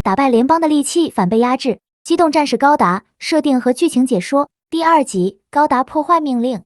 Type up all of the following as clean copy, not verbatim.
打败联邦的利器反被压制。机动战士高达设定和剧情解说第2集高达破坏命令。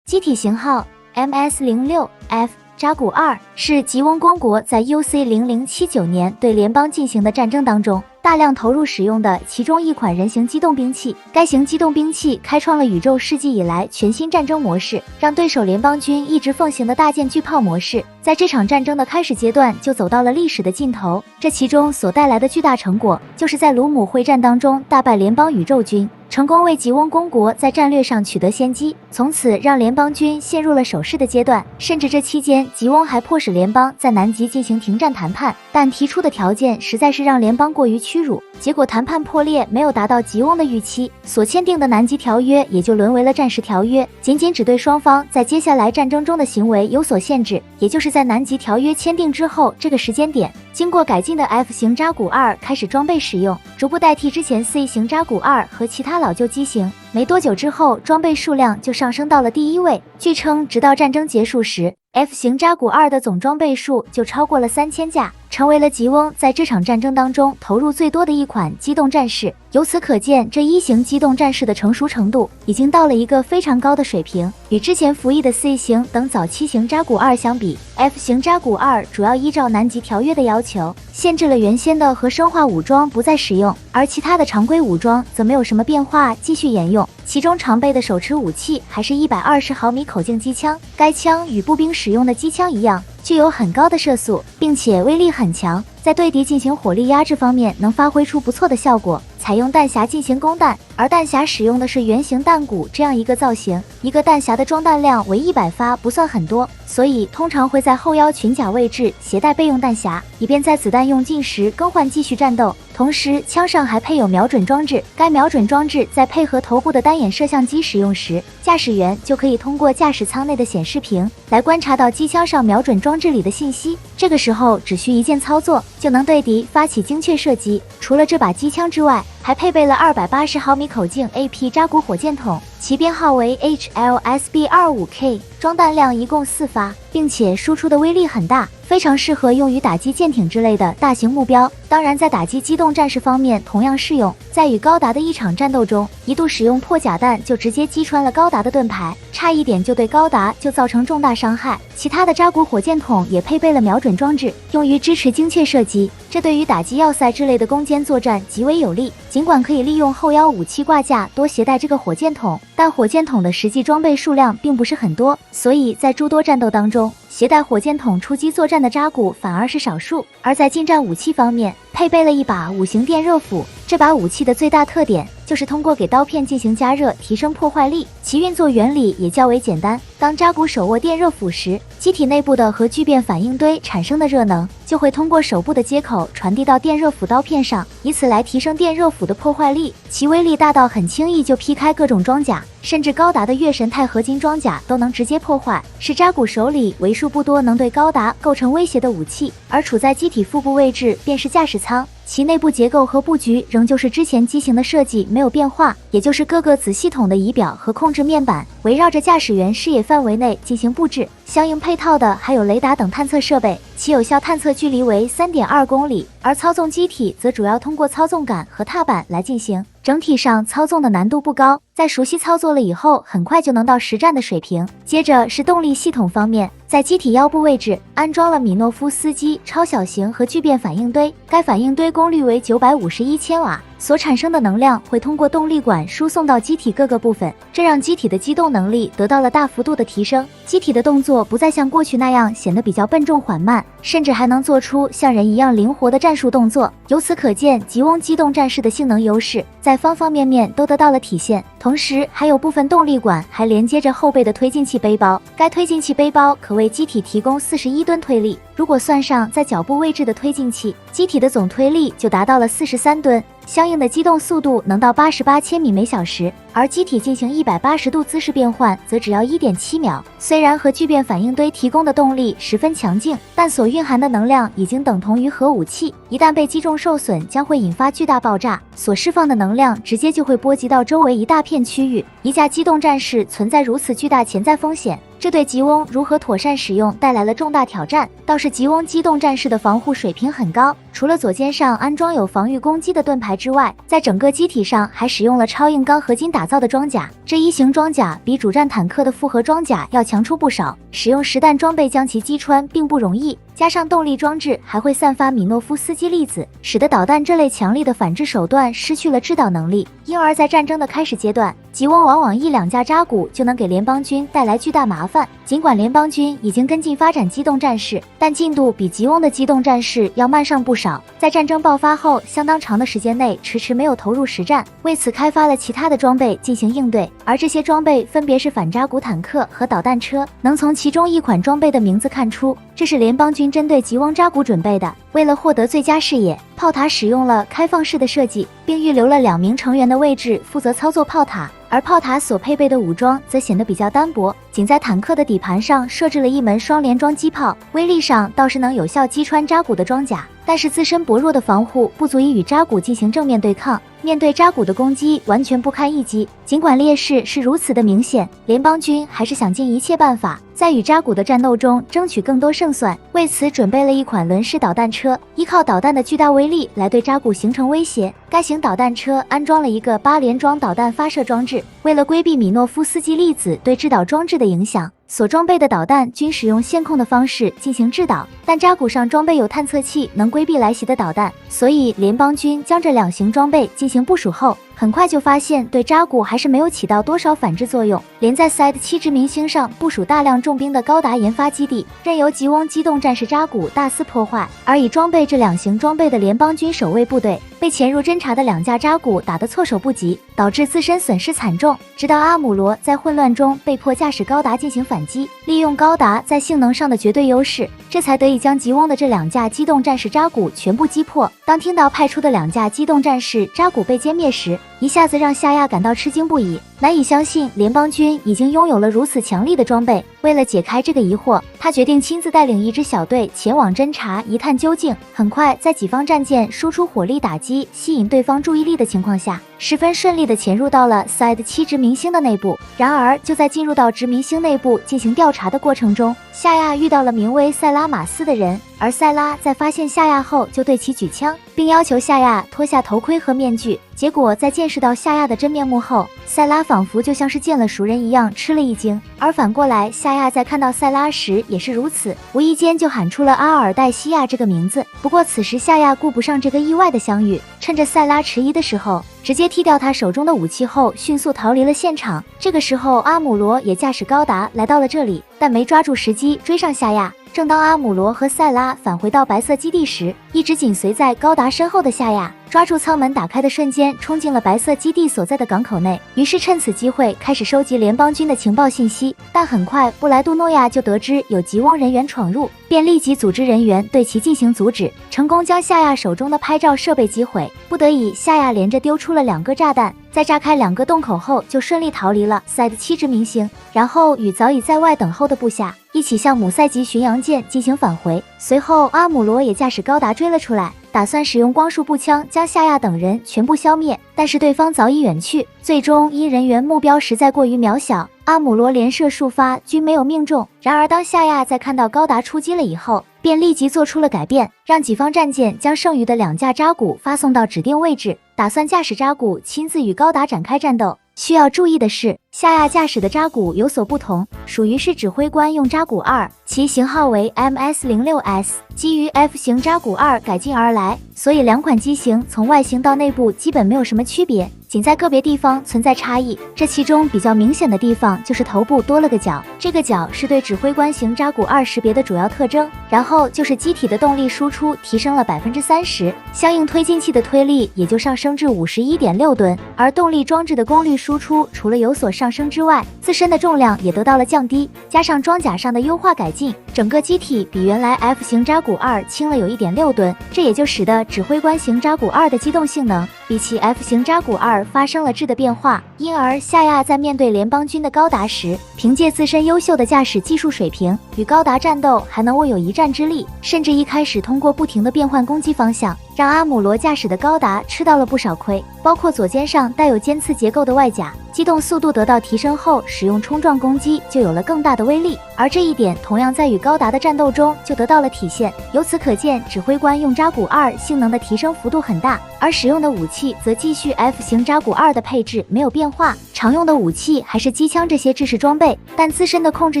机体型号 MS-06F 扎古2是吉翁公国在 UC0079年对联邦进行的战争当中大量投入使用的其中一款人形机动兵器。该型机动兵器开创了宇宙世纪以来全新战争模式，让对手联邦军一直奉行的大舰巨炮模式，在这场战争的开始阶段就走到了历史的尽头。这其中所带来的巨大成果，就是在卢姆会战当中大败联邦宇宙军，成功为吉翁公国在战略上取得先机，从此让联邦军陷入了守势的阶段。甚至这期间，吉翁还迫使联邦在南极进行停战谈判，但提出的条件实在是让联邦过于屈辱，结果谈判破裂，没有达到吉翁的预期，所签订的南极条约也就沦为了战时条约，仅仅只对双方在接下来战争中的行为有所限制。也就是在南极条约签订之后这个时间点，经过改进的 F 型扎古2开始装备使用，逐步代替之前 C 型扎古2和其他老旧机型。没多久之后，装备数量就上升到了第1位。据称，直到战争结束时，F 型扎古2的总装备数就超过了3000架，成为了吉翁在这场战争当中投入最多的一款机动战士。由此可见，这1型机动战士的成熟程度已经到了一个非常高的水平。与之前服役的 C 型等早期型扎古2相比， F 型扎古2主要依照南极条约的要求，限制了原先的和生化武装不再使用，而其他的常规武装则没有什么变化，继续沿用。其中常备的手持武器还是120毫米口径机枪，该枪与步兵使用的机枪一样，具有很高的射速，并且威力很强，在对敌进行火力压制方面能发挥出不错的效果。采用弹匣进行供弹，而弹匣使用的是圆形弹鼓这样一个造型，一个弹匣的装弹量为100发，不算很多，所以通常会在后腰裙甲位置携带备用弹匣，以便在子弹用尽时更换继续战斗。同时，枪上还配有瞄准装置，该瞄准装置在配合头部的单眼摄像机使用时，驾驶员就可以通过驾驶舱内的显示屏来观察到机枪上瞄准装置里的信息。这个时候只需一键操作，就能对敌发起精确射击。除了这把机枪之外，还配备了280毫米口径 AP 扎古火箭筒，其编号为 HLSB25K， 装弹量一共4发，并且输出的威力很大，非常适合用于打击舰艇之类的大型目标。当然，在打击机动战士方面同样适用。在与高达的一场战斗中，一度使用破甲弹就直接击穿了高达的盾牌，差一点就对高达就造成重大伤害。其他的扎古火箭筒也配备了瞄准装置，用于支持精确射击，这对于打击要塞之类的攻坚作战极为有利。尽管可以利用后腰武器挂架多携带这个火箭筒，但火箭筒的实际装备数量并不是很多，所以在诸多战斗当中，携带火箭筒出击作战的扎古反而是少数。而在近战武器方面，配备了一把5型电热斧，这把武器的最大特点就是通过给刀片进行加热提升破坏力，其运作原理也较为简单。当扎古手握电热斧时，机体内部的核聚变反应堆产生的热能就会通过手部的接口传递到电热斧刀片上，以此来提升电热斧的破坏力，其威力大到很轻易就劈开各种装甲，甚至高达的月神钛合金装甲都能直接破坏，是扎古手里为数不多能对高达构成威胁的武器。而处在机体腹部位置便是驾驶舱，其内部结构和布局仍旧是之前机型的设计没有变化，也就是各个子系统的仪表和控制面板围绕着驾驶员视野范围内进行布置，相应配套的还有雷达等探测设备，其有效探测距离为 3.2 公里，而操纵机体则主要通过操纵杆和踏板来进行。整体上操纵的难度不高，在熟悉操作了以后，很快就能到实战的水平。接着是动力系统方面，在机体腰部位置安装了米诺夫斯基超小型核聚变反应堆，该反应堆功率为951千瓦，所产生的能量会通过动力管输送到机体各个部分，这让机体的机动能力得到了大幅度的提升。机体的动作不再像过去那样显得比较笨重缓慢，甚至还能做出像人一样灵活的战术动作。由此可见，吉翁机动战士的性能优势在方方面面都得到了体现。同时还有部分动力管还连接着后备的推进器背包，该推进器背包可为机体提供41吨推力，如果算上在脚部位置的推进器，机体的总推力就达到了43吨。相应的机动速度能到88千米每小时，而机体进行180度姿势变换则只要1.7秒。虽然核聚变反应堆提供的动力十分强劲，但所蕴含的能量已经等同于核武器，一旦被击中受损，将会引发巨大爆炸，所释放的能量直接就会波及到周围一大片区域。一架机动战士存在如此巨大潜在风险，这对吉翁如何妥善使用带来了重大挑战。倒是吉翁机动战士的防护水平很高，除了左肩上安装有防御攻击的盾牌之外，在整个机体上还使用了超硬钢合金打造的装甲。这一型装甲比主战坦克的复合装甲要强出不少，使用实弹装备将其击穿并不容易。加上动力装置还会散发米诺夫斯基粒子，使得导弹这类强力的反制手段失去了制导能力，因而在战争的开始阶段，吉翁往往1-2架扎古就能给联邦军带来巨大麻烦。尽管联邦军已经跟进发展机动战士，但进度比吉翁的机动战士要慢上不少，在战争爆发后相当长的时间内迟迟没有投入实战，为此开发了其他的装备进行应对，而这些装备分别是反扎古坦克和导弹车。能从其中一款装备的名字看出，这是联邦军针对吉翁扎古准备的。为了获得最佳视野，炮塔使用了开放式的设计，并预留了2名成员的位置负责操作炮塔，而炮塔所配备的武装则显得比较单薄，仅在坦克的底盘上设置了一门双联装机炮，威力上倒是能有效击穿扎古的装甲，但是自身薄弱的防护不足以与扎古进行正面对抗，面对扎古的攻击完全不堪一击。尽管劣势是如此的明显，联邦军还是想尽一切办法在与扎古的战斗中争取更多胜算，为此准备了一款轮式导弹车，依靠导弹的巨大威力来对扎古形成威胁。该型导弹车安装了一个8连装导弹发射装置，为了规避米诺夫斯基粒子对制导装置的影响，所装备的导弹均使用线控的方式进行制导，但扎古上装备有探测器能规避来袭的导弹，所以联邦军将这2型装备进行部署后，很快就发现对扎古还是没有起到多少反制作用。连在 SIDE-7殖民星上部署大量重兵的高达研发基地，任由吉翁机动战士扎古大肆破坏，而已装备这2型装备的联邦军守卫部队被潜入侦察的2架扎古打得措手不及，导致自身损失惨重。直到阿姆罗在混乱中被迫驾驶高达进行反击，利用高达在性能上的绝对优势，这才得以将吉翁的这2架机动战士扎古全部击破。当听到派出的2架机动战士扎古被歼灭时，一下子让夏亚感到吃惊不已，难以相信联邦军已经拥有了如此强力的装备。为了解开这个疑惑，他决定亲自带领一支小队前往侦查一探究竟。很快，在己方战舰输出火力打击吸引对方注意力的情况下，十分顺利地潜入到了 SIDE-7殖民星的内部。然而就在进入到殖民星内部进行调查的过程中，夏亚遇到了名为塞拉马斯的人，而塞拉在发现夏亚后就对其举枪，并要求夏亚脱下头盔和面具。结果在见识到夏亚的真面目后，塞拉仿佛就像是见了熟人一样吃了一惊，而反过来夏亚在看到塞拉时也是如此，无意间就喊出了阿尔代西亚这个名字。不过此时夏亚顾不上这个意外的相遇，趁着塞拉迟疑的时候，直接踢掉他手中的武器后迅速逃离了现场。这个时候阿姆罗也驾驶高达来到了这里，但没抓住时机追上夏亚。正当阿姆罗和塞拉返回到白色基地时，一直紧随在高达身后的夏亚抓住舱门打开的瞬间冲进了白色基地所在的港口内，于是趁此机会开始收集联邦军的情报信息。但很快布莱杜诺亚就得知有吉翁人员闯入，便立即组织人员对其进行阻止，成功将夏亚手中的拍照设备击毁。不得已，夏亚连着丢出了2个炸弹，在炸开2个洞口后就顺利逃离了SIDE-7殖民星，然后与早已在外等候的部下一起向姆塞级巡洋舰进行返回。随后阿姆罗也驾驶高达追了出来，打算使用光束步枪将夏亚等人全部消灭，但是对方早已远去，最终因人员目标实在过于渺小，阿姆罗连射数发均没有命中。然而当夏亚在看到高达出击了以后，便立即做出了改变，让己方战舰将剩余的2架扎古发送到指定位置，打算驾驶扎古亲自与高达展开战斗。需要注意的是，夏亚驾驶的扎古有所不同，属于是指挥官用扎古2，其型号为 MS-06S， 基于 F 型扎古2改进而来，所以2款机型从外形到内部基本没有什么区别，仅在个别地方存在差异。这其中比较明显的地方就是头部多了个角，这个角是对指挥官型扎古2识别的主要特征。然后就是机体的动力输出提升了 30%， 相应推进器的推力也就上升至 51.6 吨，而动力装置的功率输出除了有所上升之外，自身的重量也得到了降低，加上装甲上的优化改进，整个机体比原来 F 型扎古2轻了有 1.6 吨，这也就使得指挥官型扎古2的机动性能比起 F 型扎古2发生了质的变化，因而夏亚在面对联邦军的高达时，凭借自身优秀的驾驶技术水平，与高达战斗还能握有一战之力，甚至一开始通过不停的变换攻击方向，让阿姆罗驾驶的高达吃到了不少亏，包括左肩上带有尖刺结构的外甲，机动速度得到提升后，使用冲撞攻击就有了更大的威力，而这一点同样在与高达的战斗中就得到了体现。由此可见，指挥官用扎古2性能的提升幅度很大，而使用的武器则继续 F 型扎古2的配置没有变化，常用的武器还是机枪这些制式装备，但自身的控制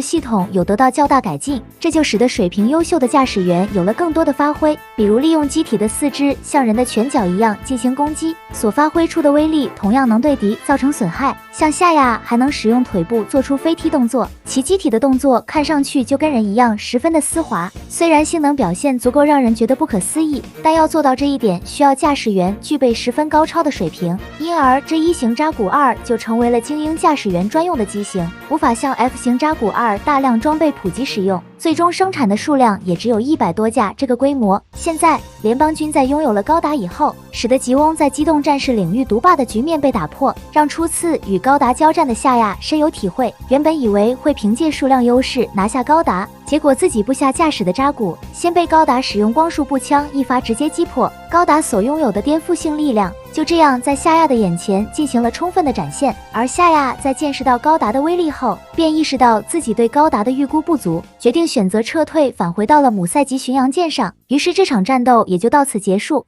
系统有得到较大改进，这就使得水平优秀的驾驶员有了更多的发挥，比如利用机体的四肢像人的拳脚一样进行攻击，所发挥出的威力同样能对敌造成损害。像夏亚还能使用腿部做出飞踢动作，其机体的动作看上去就跟人一样十分的丝滑，虽然性能表现足够让人觉得不可思议，但要做到这一点需要驾驶员具备十分高超的水平，因而这1型扎古2就成为了精英驾驶员专用的机型，无法像 F 型扎古2大量装备普及使用，最终生产的数量也只有100多架这个规模。现在联邦军在拥有了高达以后，使得吉翁在机动战士领域独霸的局面被打破，让初次与高达交战的夏亚深有体会。原本以为会凭借数量优势拿下高达，结果自己部下驾驶的扎古先被高达使用光束步枪一发直接击破，高达所拥有的颠覆性力量就这样在夏亚的眼前进行了充分的展现。而夏亚在见识到高达的威力后，便意识到自己对高达的预估不足，决定选择撤退，返回到了姆赛级巡洋舰上。于是这场战斗也就到此结束。